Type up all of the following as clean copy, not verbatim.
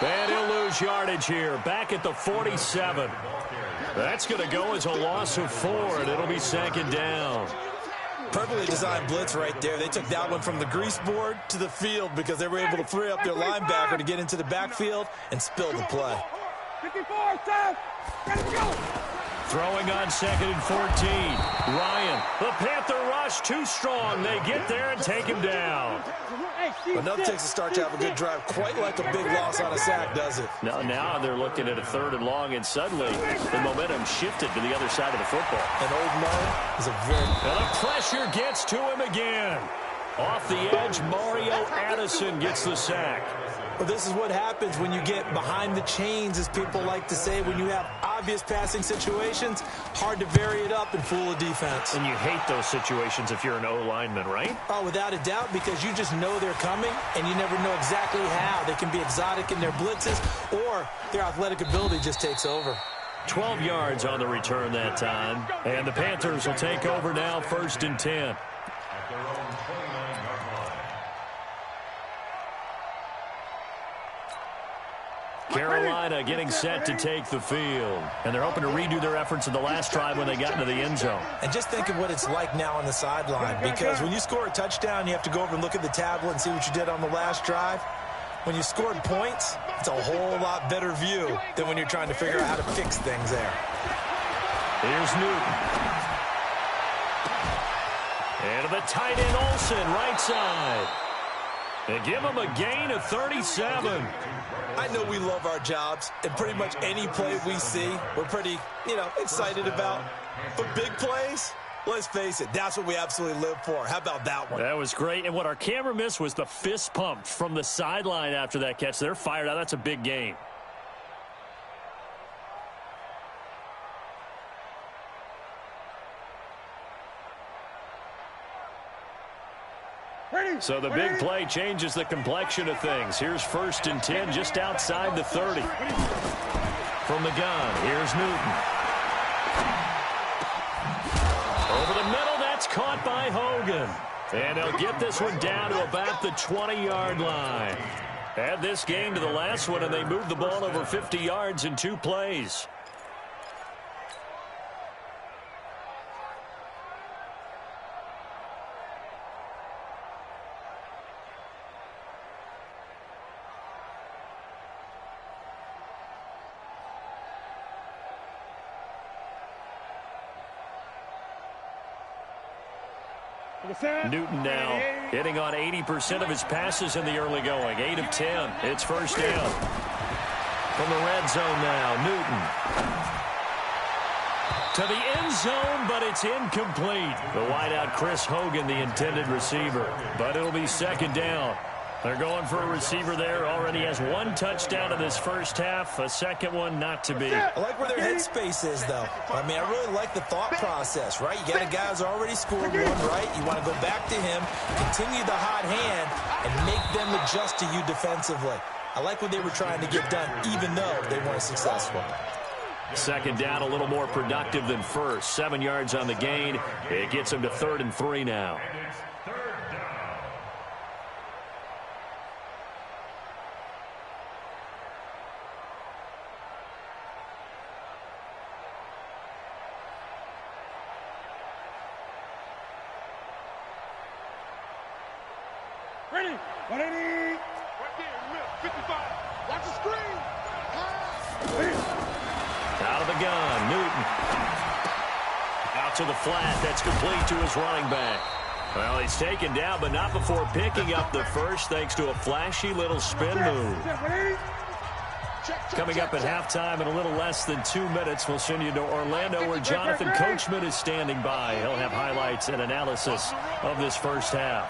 And he'll lose yardage here. Back at the 47. That's going to go as a loss of 4, and it'll be 2nd down. Perfectly designed blitz right there. They took that one from the grease board to the field because they were able to free up their linebacker to get into the backfield and spill the play. 54, Sam. Ready to go. Throwing on 2nd and 14. Ryan, the Panther rush too strong. They get there and take him down. Enough takes a start to have a good drive. Quite like a big loss on a sack, does it? Now they're looking at a 3rd and long, and suddenly the momentum shifted to the other side of the football. And Old Mo is a very... And the pressure gets to him again. Off the edge, Mario Addison gets the sack. Well, this is what happens when you get behind the chains, as people like to say. When you have obvious passing situations, hard to vary it up and fool a defense. And you hate those situations if you're an O-lineman, right? Oh, without a doubt, because you just know they're coming, and you never know exactly how. They can be exotic in their blitzes, or their athletic ability just takes over. 12 yards on the return that time. And the Panthers will take over now, 1st and 10. Carolina getting set to take the field. And they're hoping to redo their efforts in the last drive when they got into the end zone. And just think of what it's like now on the sideline. Because when you score a touchdown, you have to go over and look at the tablet and see what you did on the last drive. When you scored points, it's a whole lot better view than when you're trying to figure out how to fix things there. Here's Newton. And to the tight end, Olsen, right side. They give him a gain of 37. I know we love our jobs, and pretty much any play we see, we're pretty, excited about. But big plays, let's face it, that's what we absolutely live for. How about that one? That was great, and what our camera missed was the fist pump from the sideline after that catch. They're fired out. That's a big gain. So the big play changes the complexion of things. Here's 1st and 10 just outside the 30. From the gun, here's Newton. Over the middle, that's caught by Hogan. And they'll get this one down to about the 20-yard line. Add this game to the last one, and they moved the ball over 50 yards in 2 plays. Newton now hitting on 80% of his passes in the early going. 8 of 10. It's 1st down. From the red zone now, Newton. To the end zone, but it's incomplete. The wideout, Chris Hogan, the intended receiver. But it'll be 2nd down. They're going for a receiver there. Already has 1 touchdown in this first half. A second one not to be. I like where their headspace is, though. I mean, I really like the thought process, right? You got a guy who's already scored one, right? You want to go back to him, continue the hot hand, and make them adjust to you defensively. I like what they were trying to get done, even though they weren't successful. 2nd down, a little more productive than first. 7 yards on the gain. It gets them to 3rd and 3 now. Ready. 180. 55. Watch the screen. Out of the gun, Newton. Out to the flat. That's complete to his running back. Well, he's taken down, but not before picking up the first, thanks to a flashy little spin move. Coming up at halftime in a little less than 2 minutes, we'll send you to Orlando, where Jonathan Coachman is standing by. He'll have highlights and analysis of this first half.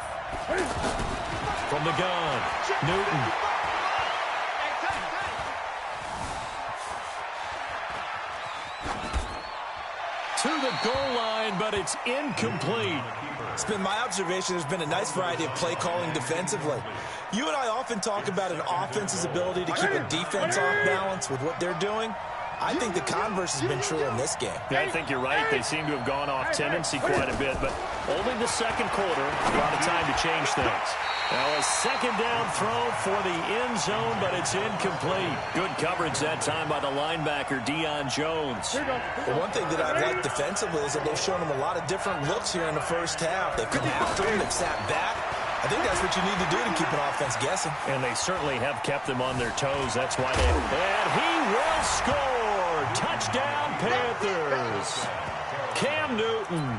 From the gun, Newton. To the goal line, but it's incomplete. It's been my observation there's been a nice variety of play calling defensively. You and I often talk about an offense's ability to keep a defense off balance with what they're doing. I think the converse has been true in this game. Yeah, I think you're right. They seem to have gone off tendency quite a bit, but only the second quarter brought a time to change things. Now a second down throw for the end zone, but it's incomplete. Good coverage that time by the linebacker, Deion Jones. Well, one thing that I've liked defensively is that they've shown him a lot of different looks here in the first half. They've come after him, they've sat back. I think that's what you need to do to keep an offense guessing. And they certainly have kept them on their toes. That's why they... And he will score! Touchdown, Panthers! Cam Newton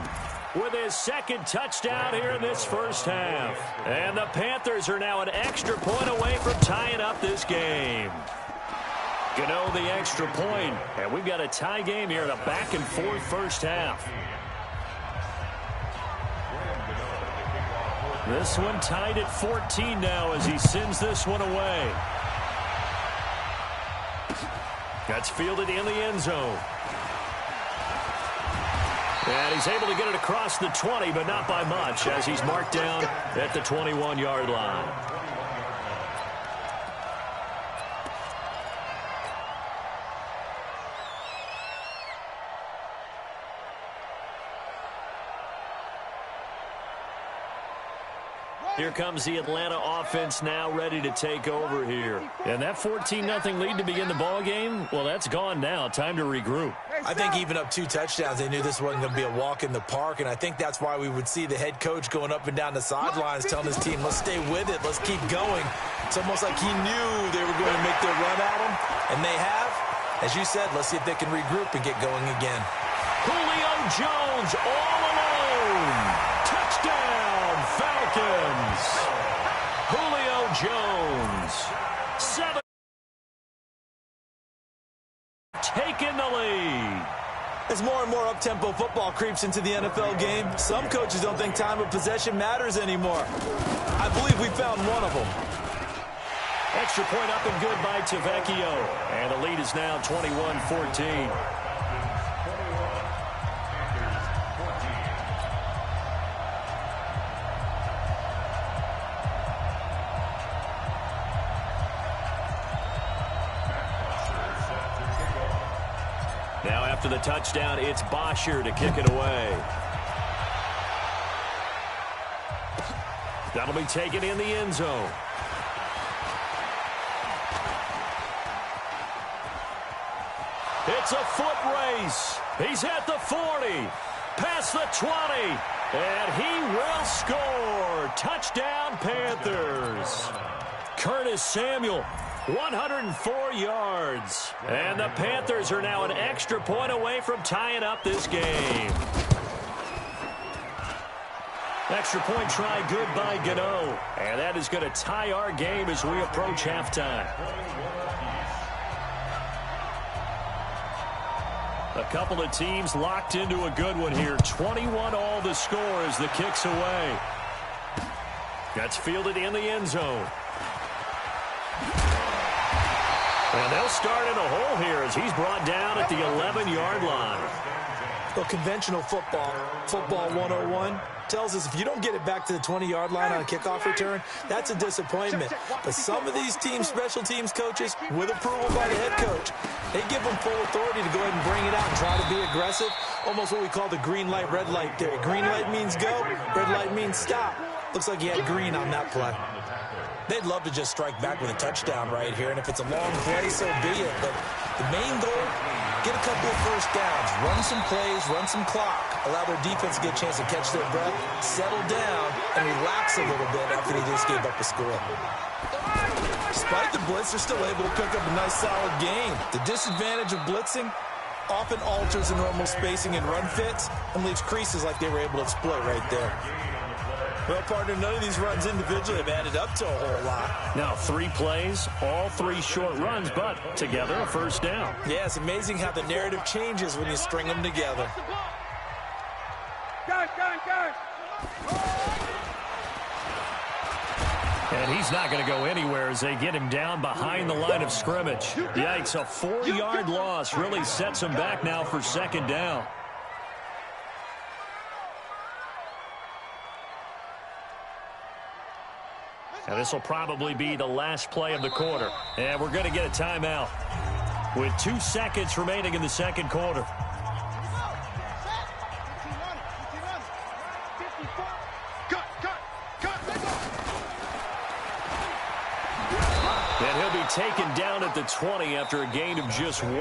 with his second touchdown here in this first half. And the Panthers are now an extra point away from tying up this game. Gano the extra point. And we've got a tie game here in a back-and-forth first half. This one tied at 14 now as he sends this one away. That's fielded in the end zone. And he's able to get it across the 20, but not by much, as he's marked down at the 21-yard line. Here comes the Atlanta offense now ready to take over here. And that 14-0 lead to begin the ball game, well, that's gone now. Time to regroup. I think even up 2 touchdowns, they knew this wasn't going to be a walk in the park, and I think that's why we would see the head coach going up and down the sidelines telling his team, let's stay with it, let's keep going. It's almost like he knew they were going to make their run at him, and they have. As you said, let's see if they can regroup and get going again. Julio Jones all alone. Touchdown, Falcons. Julio Jones. 7. Taking the lead. As more and more up-tempo football creeps into the NFL game, some coaches don't think time of possession matters anymore. I believe we found one of them. Extra point up and good by Tavecchio. And the lead is now 21-14. Now after the touchdown, it's Bosher to kick it away. That'll be taken in the end zone. It's a foot race. He's at the 40, past the 20, and he will score. Touchdown, Panthers. Curtis Samuel, 104 yards. And the Panthers are now an extra point away from tying up this game. Extra point try good by Gano. And that is going to tie our game as we approach halftime. A couple of teams locked into a good one here. 21 all the score as the kick's away. That's fielded in the end zone. And they'll start in a hole here as he's brought down at the 11-yard line. Well, conventional football, football 101, tells us if you don't get it back to the 20-yard line on a kickoff return, that's a disappointment. But some of these teams, special teams coaches, with approval by the head coach, they give them full authority to go ahead and bring it out and try to be aggressive. Almost what we call the green light, red light theory. Green light means go, red light means stop. Looks like he had green on that play. They'd love to just strike back with a touchdown right here, and if it's a long play, so be it. But the main goal, get a couple of first downs, run some plays, run some clock, allow their defense to get a chance to catch their breath, settle down, and relax a little bit after they just gave up a score. Despite the blitz, they're still able to pick up a nice, solid gain. The disadvantage of blitzing often alters the normal spacing and run fits and leaves creases like they were able to exploit right there. Well, partner, none of these runs individually have added up to a whole lot. Now, 3 plays, all 3 short runs, but together a first down. Yeah, it's amazing how the narrative changes when you string them together. And he's not going to go anywhere as they get him down behind the line of scrimmage. Yikes, a 4-yard loss really sets him back now for second down. And this will probably be the last play of the quarter. And we're going to get a timeout. with 2 seconds remaining in the second quarter. And he'll be taken down at the 20 after a gain of just 1.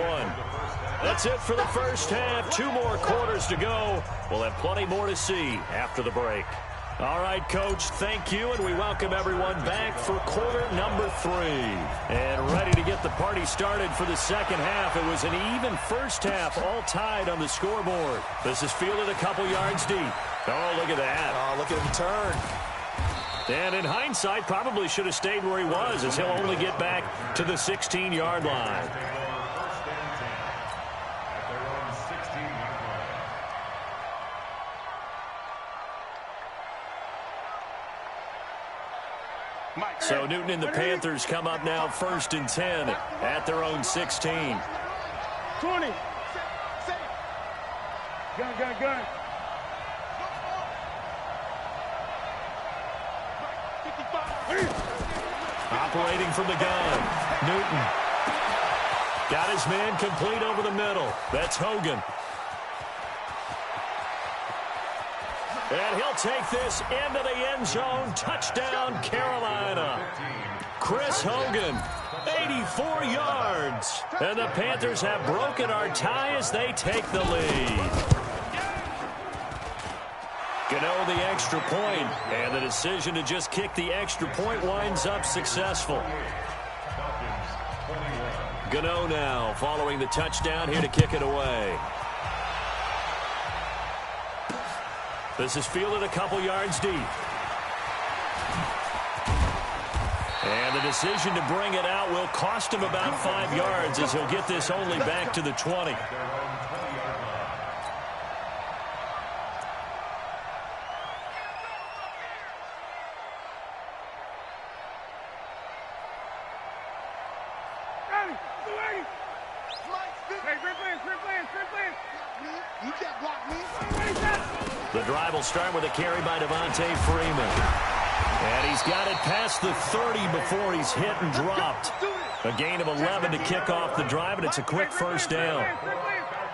That's it for the first half. 2 more quarters to go. We'll have plenty more to see after the break. All right, Coach, thank you, and we welcome everyone back for quarter number 3. And ready to get the party started for the second half. It was an even first half, all tied on the scoreboard. This is fielded a couple yards deep. Oh, look at that. Oh, look at him turn. And in hindsight, probably should have stayed where he was, as he'll only get back to the 16-yard line. So Newton and the Panthers come up now 1st and 10 at their own 16. 20. Gun. Operating from the gun, Newton. Got his man complete over the middle. That's Hogan. And he'll take this into the end zone. Touchdown, Carolina. Chris Hogan, 84 yards. And the Panthers have broken our tie as they take the lead. Gano the extra point, and the decision to just kick the extra point winds up successful. Gano now following the touchdown here to kick it away. This is fielded a couple yards deep. And the decision to bring it out will cost him about 5 yards, as he'll get this only back to the 20. The drive will start with a carry by Devontae Freeman. And he's got it past the 30 before he's hit and dropped. A gain of 11 to kick off the drive, and it's a quick first down.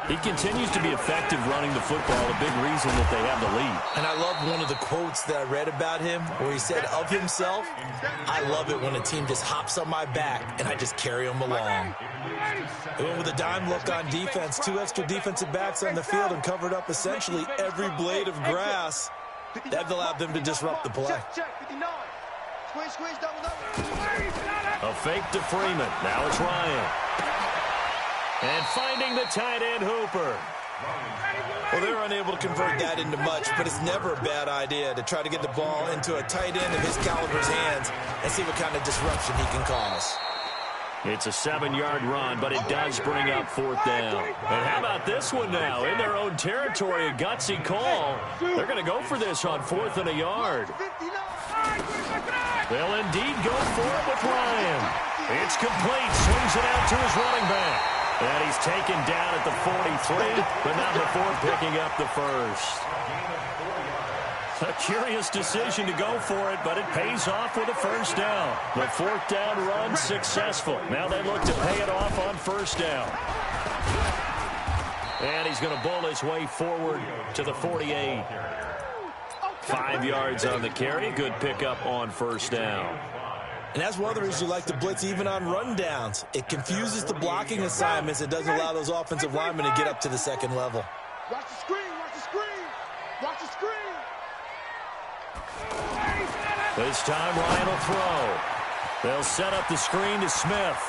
He continues to be effective running the football, a big reason that they have the lead. And I love one of the quotes that I read about him where he said of himself, "I love it when a team just hops on my back and I just carry them along." They went with a dime look on defense, 2 extra defensive backs on the field and covered up essentially every blade of grass. That allowed them to disrupt the play. A fake to Freeman. Now it's Ryan. And finding the tight end, Hooper. Well, they're unable to convert that into much, but it's never a bad idea to try to get the ball into a tight end of his caliber's hands and see what kind of disruption he can cause. It's a 7-yard run, but it does bring up 4th down. And how about this one now? In their own territory, a gutsy call. They're going to go for this on 4th and a yard. They'll indeed go for it with Ryan. It's complete. Swings it out to his running back. And he's taken down at the 43, but not before picking up the first. A curious decision to go for it, but it pays off with a first down. The 4th down run successful. Now they look to pay it off on 1st down. And he's going to bull his way forward to the 48. 5 yards on the carry. Good pickup on 1st down. And that's one of the reasons you like to blitz even on rundowns. It confuses the blocking assignments. It doesn't allow those offensive linemen to get up to the second level. Watch the screen, watch the screen, watch the screen. This time Ryan will throw. They'll set up the screen to Smith.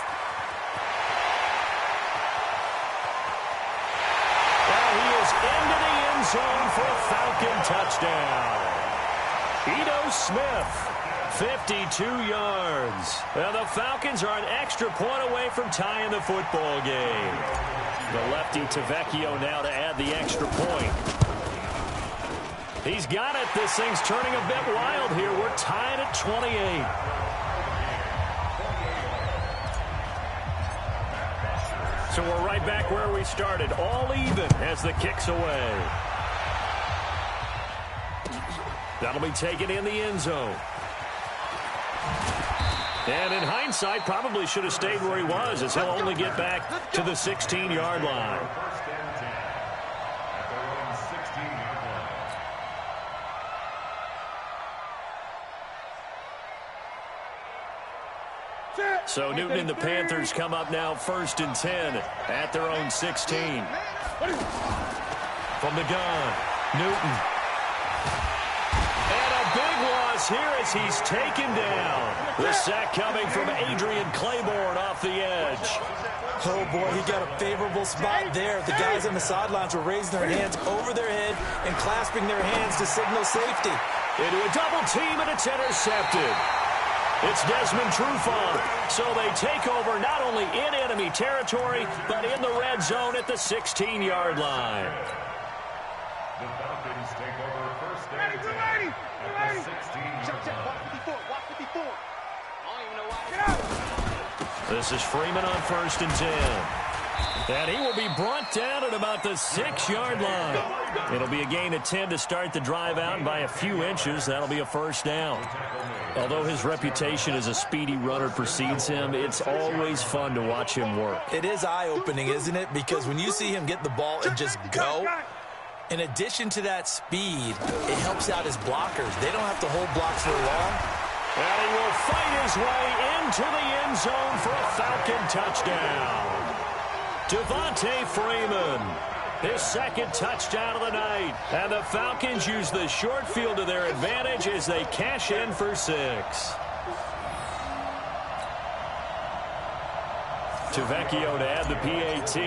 Well, he is into the end zone for a Falcon touchdown. Ito Smith. 52 yards. Well, the Falcons are an extra point away from tying the football game. The lefty Tavecchio now to add the extra point. He's got it. This thing's turning a bit wild here. We're tied at 28. So we're right back where we started. All even as the kick's away. That'll be taken in the end zone. And in hindsight, probably should have stayed where he was, as he'll only get back to the 16-yard line. So Newton and the Panthers come up now 1st and 10 at their own 16. From the gun, Newton. And a big loss here as he's taken down. The sack coming from Adrian Claiborne off the edge. Oh, boy, he got a favorable spot there. The guys on the sidelines were raising their hands over their head and clasping their hands to signal safety. Into a double team, and it's intercepted. It's Desmond Trufant. So they take over not only in enemy territory, but in the red zone at the 16-yard line. The Falcons take over 1st and 10 at the 16-yard line. Watch 54. Watch 54. I don't even know why. Get out. This is Freeman on 1st and 10. And he will be brought down at about the 6-yard line. It'll be a gain of 10 to start the drive out, and by a few inches, that'll be a 1st down. Although his reputation as a speedy runner precedes him, it's always fun to watch him work. It is eye-opening, isn't it? Because when you see him get the ball and just go, in addition to that speed, it helps out his blockers. They don't have to hold blocks for long. And he will fight his way into the end zone for a Falcon touchdown. Devontae Freeman, his 2nd touchdown of the night. And the Falcons use the short field to their advantage as they cash in for 6. Tavecchio to add the PAT.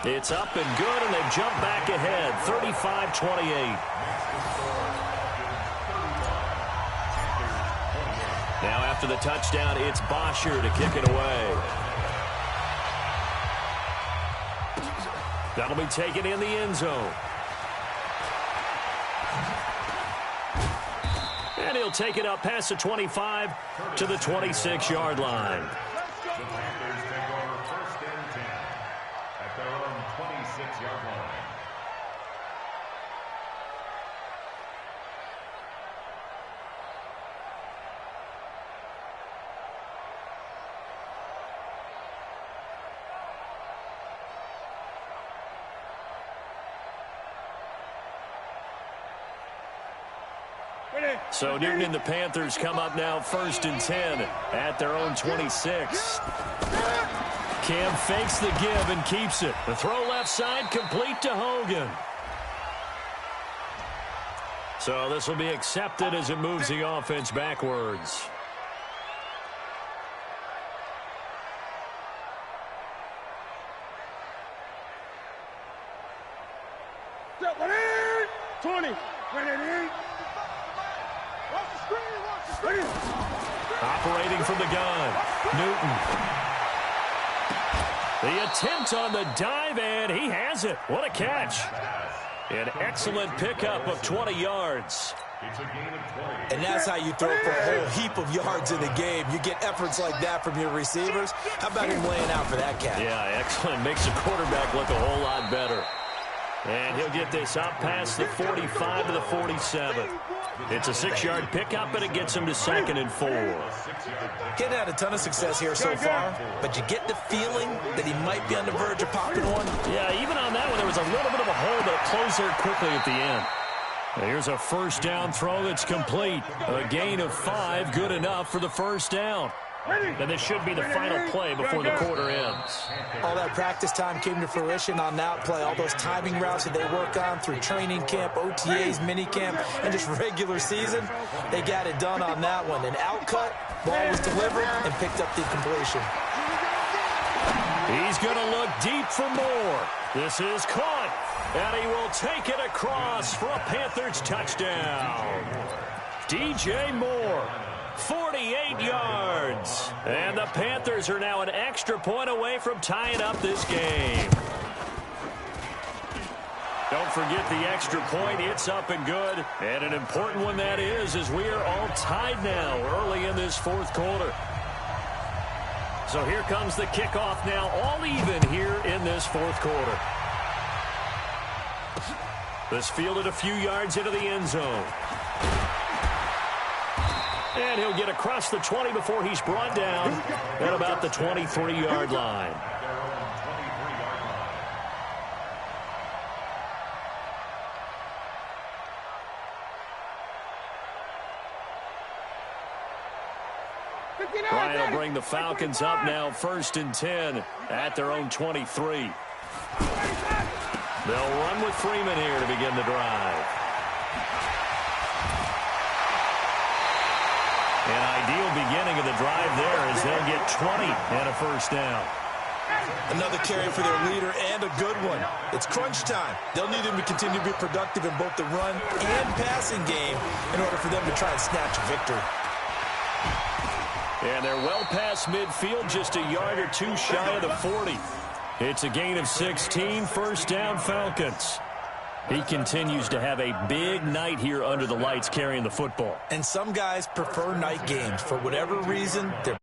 It's up and good, and they've jumped back ahead, 35-28. Now after the touchdown, it's Bosher to kick it away. That'll be taken in the end zone. And he'll take it up past the 25 to the 26-yard line. The Panthers take over 1st and 10 at their own 26-yard line. So Newton and the Panthers come up now 1st and 10 at their own 26. Cam fakes the give and keeps it. The throw left side complete to Hogan. So this will be accepted as it moves the offense backwards. Operating from the gun, Newton. The attempt on the dive, and he has it. What a catch. An excellent pickup of 20 yards. And that's how you throw for a whole heap of yards in the game. You get efforts like that from your receivers. How about him laying out for that catch? Yeah, excellent. Makes the quarterback look a whole lot better. And he'll get this up past the 45 to the 47. It's a 6-yard pickup, but it gets him to 2nd and 4. Getting had a ton of success here so far, but you get the feeling that he might be on the verge of popping one. Yeah, even on that one, there was a little bit of a hole, but it closed there quickly at the end. Here's a 1st down throw that's complete. A gain of 5, good enough for the 1st down. And this should be the final play before the quarter ends. All that practice time came to fruition on that play. All those timing routes that they work on through training camp, OTAs, mini camp, and just regular season, they got it done on that one. An outcut, ball was delivered, and picked up the completion. He's going to look deep for more. This is caught, and he will take it across for a Panthers touchdown. DJ Moore. 48 yards. And the Panthers are now an extra point away from tying up this game. Don't forget the extra point. It's up and good. And an important one that is, as we are all tied now early in this 4th quarter. So here comes the kickoff now, all even here in this 4th quarter. This fielded a few yards into the end zone. And he'll get across the 20 before he's brought down at about the 23-yard line. Ryan will bring the Falcons up now 1st and 10 at their own 23. They'll run with Freeman here to begin the drive. An ideal beginning of the drive there as they'll get 20 and a first down. Another carry for their leader and a good one. It's crunch time. They'll need him to continue to be productive in both the run and passing game in order for them to try and snatch a victory. And they're well past midfield, just a yard or two shy of the 40. It's a gain of 16, first down Falcons. He continues to have a big night here under the lights carrying the football. And some guys prefer night games. For whatever reason, they're